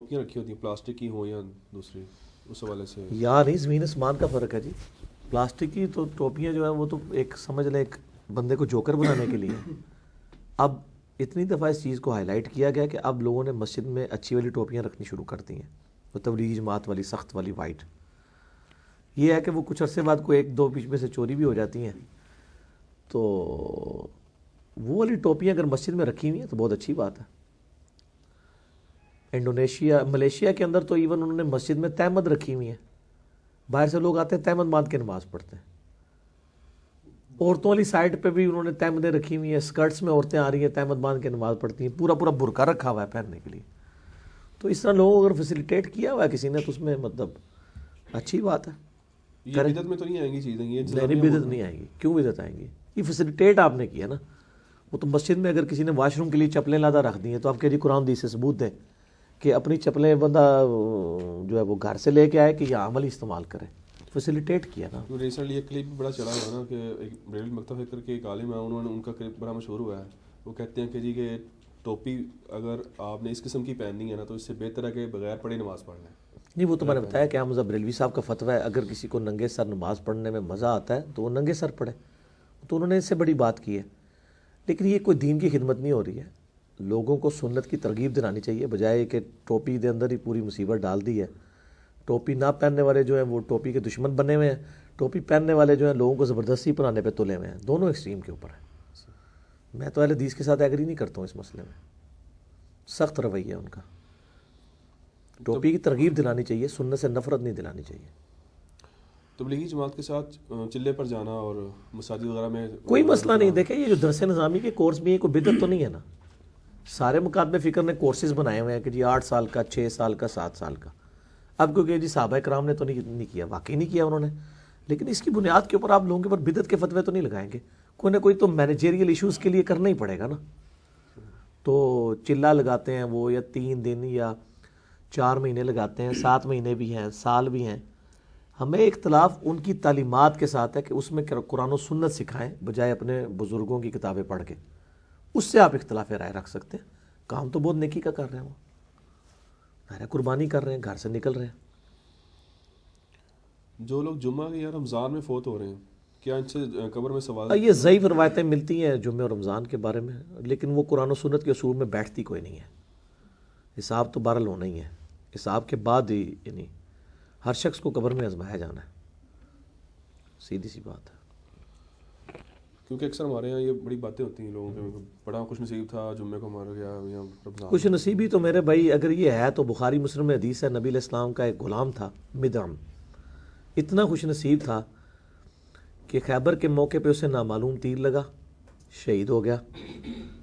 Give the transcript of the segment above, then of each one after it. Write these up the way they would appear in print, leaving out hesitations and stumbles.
ٹوپیاں رکھی ہوتی ہیں پلاسٹک کی ہوں یا دوسری، اس حوالے سے یا نہیں، زمین آسمان کا فرق ہے جی. پلاسٹک کی تو ٹوپیاں جو ہیں وہ تو ایک سمجھ لیں ایک بندے کو جوکر بنانے کے لیے. اب اتنی دفعہ اس چیز کو ہائی لائٹ کیا گیا کہ اب لوگوں نے مسجد میں اچھی والی ٹوپیاں رکھنی شروع کر دی ہیں، وہ تبلیغی جماعت والی سخت والی وائٹ. یہ ہے کہ وہ کچھ عرصے بعد کوئی ایک دو بیچ میں سے چوری بھی ہو جاتی ہیں، تو وہ والی ٹوپیاں اگر مسجد میں رکھی ہوئی ہیں تو بہت اچھی بات ہے. انڈونیشیا ملیشیا کے اندر تو ایون انہوں نے مسجد میں تہمد رکھی ہوئی ہیں، باہر سے لوگ آتے ہیں تہمد باندھ کے نماز پڑھتے ہیں. عورتوں والی سائڈ پہ بھی انہوں نے تہمدیں رکھی ہوئی ہیں، اسکرٹس میں عورتیں آ رہی ہیں تہمد باندھ کے نماز پڑھتی ہیں، پورا پورا برقع رکھا ہوا ہے پہننے کے لیے. تو اس طرح لوگوں کو اگر فیسیلیٹیٹ کیا ہوا ہے کسی نے تو اس میں مطلب اچھی بات ہے. یہ بدعت میں تو نہیں آئیں گی چیزیں، یہ نہیں بدعت نہیں آئیں گی. کیوں بدعت آئیں گی؟ یہ فیسیلیٹیٹ آپ نے کیا نا. وہ تو مسجد میں اگر کسی نے واش روم کے لیے چپلیں لادا رکھ دی ہیں تو آپ کہہ جی قرآن حدیث سے ثبوت دیں کہ اپنی چپلیں بندہ جو ہے وہ گھر سے لے کے آئے کہ یہ عملی استعمال کرے. فیسیلیٹیٹ کیا نا. ریسنٹلی ایک کلپ بڑا چڑھا ہوا ہے نا کہ ایک بریلوی مکتب فکر کے ایک عالم ہیں، انہوں نے ان کا کلپ بڑا مشہور ہوا ہے. وہ کہتے ہیں کہ جی کہ ٹوپی اگر آپ نے اس قسم کی پہننی ہے نا تو اس سے بہتر ہے کہ بغیر پڑھے نماز پڑھ لیں. نہیں وہ تو میں نے بتایا کہ احمد بریلوی صاحب کا فتویٰ ہے اگر کسی کو ننگے سر نماز پڑھنے میں مزہ آتا ہے تو وہ ننگے سر پڑھے. تو انہوں نے اس سے بڑی بات کی ہے. لیکن یہ کوئی دین کی خدمت نہیں ہو رہی ہے. لوگوں کو سنت کی ترغیب دلانی چاہیے بجائے کہ ٹوپی دے اندر ہی پوری مصیبت ڈال دی ہے. ٹوپی نہ پہننے والے جو ہیں وہ ٹوپی کے دشمن بنے ہوئے ہیں، ٹوپی پہننے والے جو ہیں لوگوں کو زبردستی پڑھانے پہ تلے ہوئے ہیں. دونوں ایکسٹریم کے اوپر ہیں. میں تو اہل حدیث کے ساتھ ایگری نہیں کرتا ہوں اس مسئلے میں. سخت رویہ ان کا. ٹوپی کی ترغیب دلانی چاہیے، سنت سے نفرت نہیں دلانی چاہیے. تبلیغی جماعت کے ساتھ چلے پر جانا اور مساجد وغیرہ میں کوئی مسئلہ نہیں. دیکھیں یہ جو درس نظامی کے کورس بھی ہیں کوئی بدعت تو نہیں ہے نا. سارے مکاتب فکر نے کورسز بنائے ہوئے ہیں کہ جی 8 سال کا، 6 سال کا، 7 سال کا. اب کیونکہ جی صحابہ کرام نے تو نہیں کیا، واقعی نہیں کیا انہوں نے. لیکن اس کی بنیاد کے اوپر آپ لوگوں کے اوپر بدعت کے فتوے تو نہیں لگائیں گے. کوئی نہ کوئی تو مینیجریل ایشوز کے لیے کرنا ہی پڑے گا نا. تو چلہ لگاتے ہیں وہ یا 3 دن یا 4 مہینے لگاتے ہیں، 7 مہینے بھی ہیں، سال بھی ہیں. ہمیں اختلاف ان کی تعلیمات کے ساتھ ہے کہ اس میں قرآن و سنت سکھائیں بجائے اپنے بزرگوں کی کتابیں پڑھ کے. اس سے آپ اختلاف رائے رکھ سکتے ہیں. کام تو بہت نیکی کا کر رہے ہیں، وہ ظاہر قربانی کر رہے ہیں، گھر سے نکل رہے ہیں. جو لوگ جمعہ یا رمضان میں فوت ہو رہے ہیں کیا ان سے قبر میں سوال؟ یہ ضعیف روایتیں ملتی ہیں جمعہ اور رمضان کے بارے میں، لیکن وہ قرآن و سنت کے اصول میں بیٹھتی کوئی نہیں ہے. حساب تو بہرحال ہونا ہی ہے. حساب کے بعد ہی یعنی ہر شخص کو قبر میں آزمایا جانا ہے. سیدھی سی بات ہے. کیونکہ اکثر ہمارے یہاں یہ بڑی باتیں ہوتی ہیں لوگوں کے، بڑا خوش نصیب تھا جمعے کو مر گیا یا رمضان. خوش نصیبی تو میرے بھائی اگر یہ ہے تو بخاری مسلم میں حدیث ہے، نبی علیہ السلام کا ایک غلام تھا مدعم، اتنا خوش نصیب تھا کہ خیبر کے موقع پہ اسے نامعلوم تیر لگا، شہید ہو گیا.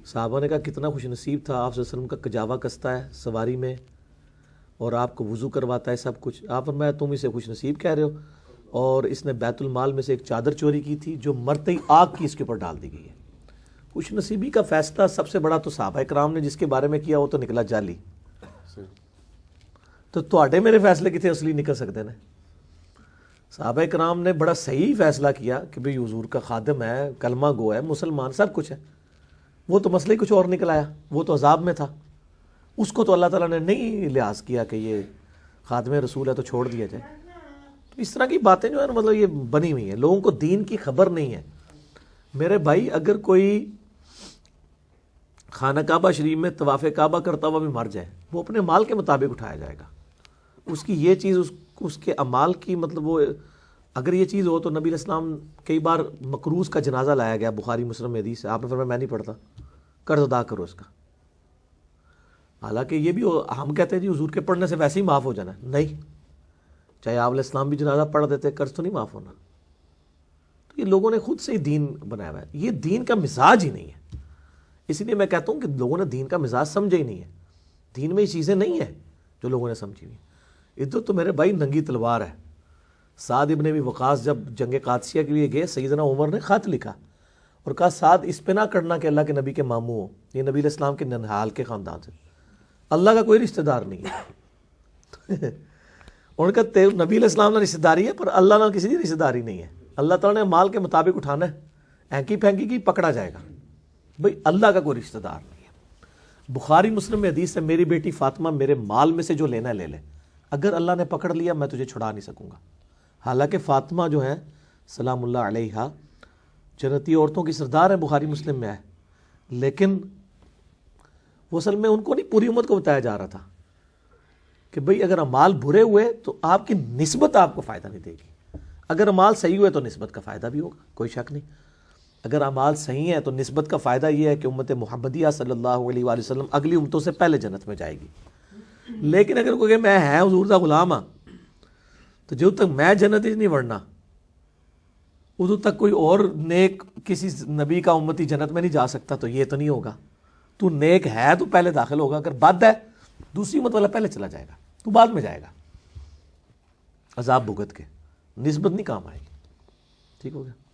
صحابہ نے کہا کتنا خوش نصیب تھا، آپ صلی اللہ علیہ وسلم کا کجاوا کستا ہے سواری میں اور آپ کو وضو کرواتا ہے سب کچھ. آپ فرمایا تم اسے خوش نصیب کہہ رہے ہو، اور اس نے بیت المال میں سے ایک چادر چوری کی تھی جو مرتے ہی آگ کی اس کے اوپر ڈال دی گئی ہے. خوش نصیبی کا فیصلہ سب سے بڑا تو صحابہ کرام نے جس کے بارے میں کیا وہ تو نکلا جعلی. تو تواڈے میرے فیصلے کتنے اصلی نکل سکتے ہیں؟ صحابہ کرام نے بڑا صحیح فیصلہ کیا کہ بھئی حضور کا خادم ہے، کلمہ گو ہے، مسلمان، سب کچھ ہے. وہ تو مسئلہ ہی کچھ اور نکل آیا، وہ تو عذاب میں تھا. اس کو تو اللہ تعالیٰ نے نہیں لحاظ کیا کہ یہ خادم رسول ہے تو چھوڑ دیا جائے. تو اس طرح کی باتیں جو ہے نا مطلب یہ بنی ہوئی ہیں. لوگوں کو دین کی خبر نہیں ہے. میرے بھائی اگر کوئی خانہ کعبہ شریف میں طواف کعبہ کرتا ہوا بھی مر جائے وہ اپنے مال کے مطابق اٹھایا جائے گا. اس کی یہ چیز اس کے اعمال کی مطلب وہ اگر یہ چیز ہو تو نبی علیہ السلام کئی بار مقروض کا جنازہ لایا گیا بخاری مسلم میں حدیث ہے. آپ نے فرمایا میں نہیں پڑھتا، قرض ادا کرو اس کا. حالانکہ یہ بھی ہم کہتے ہیں جی حضور کے پڑھنے سے ویسے ہی معاف ہو جانا ہے. نہیں، چاہے آپ علیہ السلام بھی جنازہ پڑھ دیتے قرض تو نہیں معاف ہونا. تو یہ لوگوں نے خود سے ہی دین بنایا ہوا ہے. یہ دین کا مزاج ہی نہیں ہے. اسی لیے میں کہتا ہوں کہ لوگوں نے دین کا مزاج سمجھا ہی نہیں ہے. دین میں یہ چیزیں نہیں ہیں جو لوگوں نے سمجھی ہوئی. ادھر تو میرے بھائی ننگی تلوار ہے. سعد ابن ابی وقاص جب جنگ قادسیہ کے لیے گئے سیدنا عمر نے خط لکھا اور کہا سعد اس پہ نہ کرنا کہ اللہ کے نبی کے ماموں ہو، یہ نبی علیہ السلام کے ننہال کے خاندان سے، اللہ کا کوئی رشتہ دار نہیں ہے. ان کا نبی علیہ السلام نے رشتہ داری ہے پر اللہ نہ کسی کی رشتہ داری نہیں ہے. اللہ تعالیٰ نے مال کے مطابق اٹھانا ہے. اینکی پھینکی کی پکڑا جائے گا. بھئی اللہ کا کوئی رشتہ دار نہیں ہے. بخاری مسلم میں حدیث ہے میری بیٹی فاطمہ میرے مال میں سے جو لینا ہے لے لے، اگر اللہ نے پکڑ لیا میں تجھے چھڑا نہیں سکوں گا۔ حالانکہ فاطمہ جو ہے سلام اللہ علیہا جنتی عورتوں کی سردار ہے، بخاری مسلم میں ہے، لیکن وہ اصل میں ان کو نہیں پوری امت کو بتایا جا رہا تھا کہ بھئی اگر اعمال برے ہوئے تو آپ کی نسبت آپ کو فائدہ نہیں دے گی، اگر اعمال صحیح ہوئے تو نسبت کا فائدہ بھی ہوگا، کوئی شک نہیں۔ اگر اعمال صحیح ہیں تو نسبت کا فائدہ یہ ہے کہ امت محمدیہ صلی اللہ علیہ وآلہ وسلم اگلی امتوں سے پہلے جنت میں جائے گی۔ لیکن اگر کوئی کہ میں ہے حضور دا غلام ہاں تو جب تک میں جنت ہی نہیں بڑھنا ادو تک کوئی اور نیک کسی نبی کا امتی جنت میں نہیں جا سکتا، تو یہ تو نہیں ہوگا۔ تو نیک ہے تو پہلے داخل ہوگا، اگر بد ہے دوسری امت والا پہلے چلا جائے گا، تو بعد میں جائے گا عذاب بھگت کے، نسبت نہیں کام آئے گی۔ ٹھیک ہو گیا۔